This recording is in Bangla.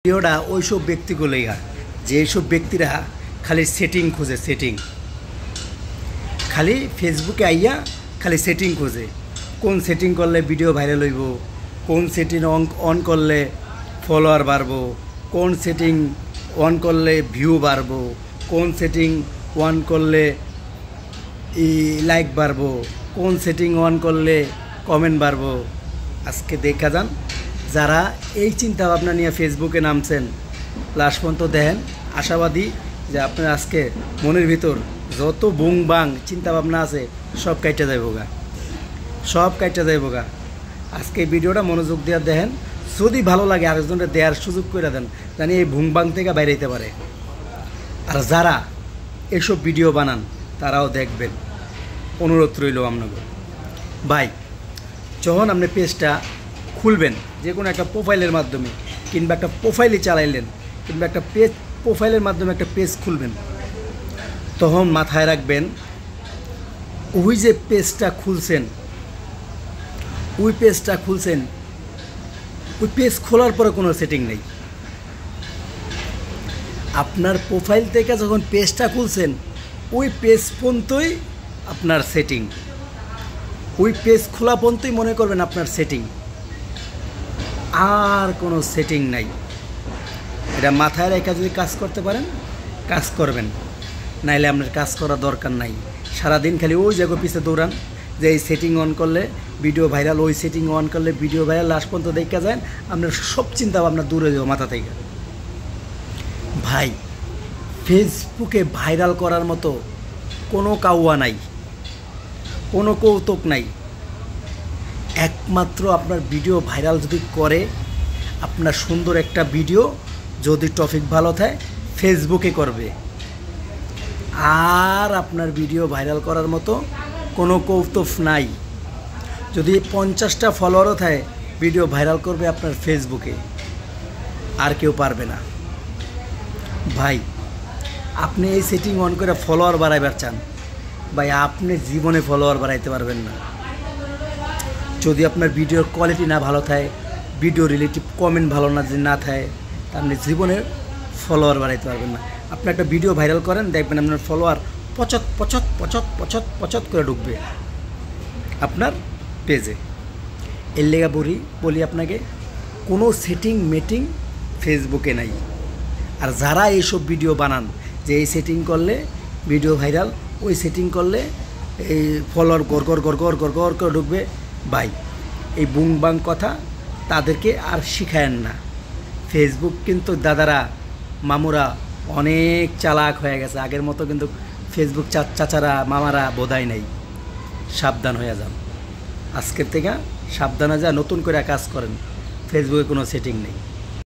ভিডিওটা ওইসব ব্যক্তিগুলোই যেসব ব্যক্তিরা খালি সেটিং খোঁজে, খালি ফেসবুকে আইয়া খালি সেটিং খোঁজে, কোন সেটিং করলে ভিডিও ভাইরাল হইব, কোন সেটিং অন করলে ফলোয়ার বাড়বো, কোন সেটিং অন করলে ভিউ বাড়বো, কোন সেটিং অন করলে লাইক বাড়বো, কোন সেটিং অন করলে কমেন্ট বাড়বো। আজকে দেখা যান যারা এই চিন্তা ভাবনা নিয়ে ফেসবুকে নামছেন, লাস্ট পর্যন্ত দেখেন আশাবাদী যে আপনার আজকে মনের ভিতর যত বুং বাং চিন্তা ভাবনা আছে সব কাইটা যাইবগা, সব কাইটা যাইবগা। আজকে এই ভিডিওটা মনোযোগ দিয়ে দেখেন, যদি ভালো লাগে আরেকজনকে দেওয়ার সুযোগ করে দেন, জানি এই ভুং বাং থেকে বাইরে যেতে পারে। আর যারা এসব ভিডিও বানান তারাও দেখবেন, অনুরোধ রইল আপনাকে। ভাই, যখন আপনি পেজটা খুলবেন, যে কোনো একটা প্রোফাইলের মাধ্যমে কিংবা একটা প্রোফাইলই চালাইলেন কিংবা একটা পেজ প্রোফাইলের মাধ্যমে একটা পেজ খুলবেন, তখন মাথায় রাখবেন ওই যে পেজটা খুলছেন, ওই পেজ খোলার পরে কোনো সেটিং নেই। আপনার প্রোফাইল থেকে যখন পেজটা খুলছেন ওই পেজ পর্যন্তই আপনার সেটিং, ওই পেজ খোলা পর্যন্তই মনে করবেন আপনার সেটিং, আর কোনো সেটিং নাই। এটা মাথায় রেখে যদি কাজ করতে পারেন কাজ করবেন, নাইলে আপনার কাজ করার দরকার নাই। সারাদিন খালি ওই জায়গায় পিছিয়ে দৌড়ান যে এই সেটিং অন করলে ভিডিও ভাইরাল, ওই সেটিং অন করলে ভিডিও ভাইরাল, লাস্ট পর্যন্ত দেখা যায় আপনার সব চিন্তা ভাবনা দূর হয়ে যাবে মাথা থেকে। ভাই, ফেসবুকে ভাইরাল করার মতো কোনো কাউয়া নাই, কোনো কৌতুক নাই। একমাত্র আপনার ভিডিও ভাইরাল যদি করে, আপনার সুন্দর একটা ভিডিও যদি টপিক ভালো থাকে ফেসবুকে করবে, আর আপনার ভিডিও ভাইরাল করার মতো কোনো কৌতুক নাই। যদি 50টা ফলোয়ারও থাকে ভিডিও ভাইরাল করবে আপনার ফেসবুকে, আর কেউ পারবে না। ভাই, আপনি এই সেটিং অন করে ফলোয়ার বাড়াইবার চান, ভাই আপনি জীবনে ফলোয়ার বাড়াইতে পারবেন না। যদি আপনার ভিডিওর কোয়ালিটি না ভালো থাকে, ভিডিও রিলেটিভ কমেন্ট ভালো না থাকে, আপনি জীবনে ফলোয়ার বাড়াইতে পারবেন না। আপনি একটা ভিডিও ভাইরাল করেন, দেখবেন আপনার ফলোয়ার পচত করে ঢুকবে আপনার পেজে। এর লেগা বলি আপনাকে, কোনো সেটিং মেটিং ফেসবুকে নাই। আর যারা এইসব ভিডিও বানান যে এই সেটিং করলে ভিডিও ভাইরাল, ওই সেটিং করলে এই ফলোয়ার গড় করে ঢুকবে, ভাই এই বুং বাং কথা তাদেরকে আর শিখায়েন না। ফেসবুক কিন্তু দাদারা মামুরা অনেক চালাক হয়ে গেছে, আগের মতো কিন্তু ফেসবুক চাচারা মামারা বোধাই নাই। সাবধান হয়ে যান, আজকের থেকে সাবধান হয়ে যা, নতুন করে কাজ করেন। ফেসবুকে কোনো সেটিং নেই।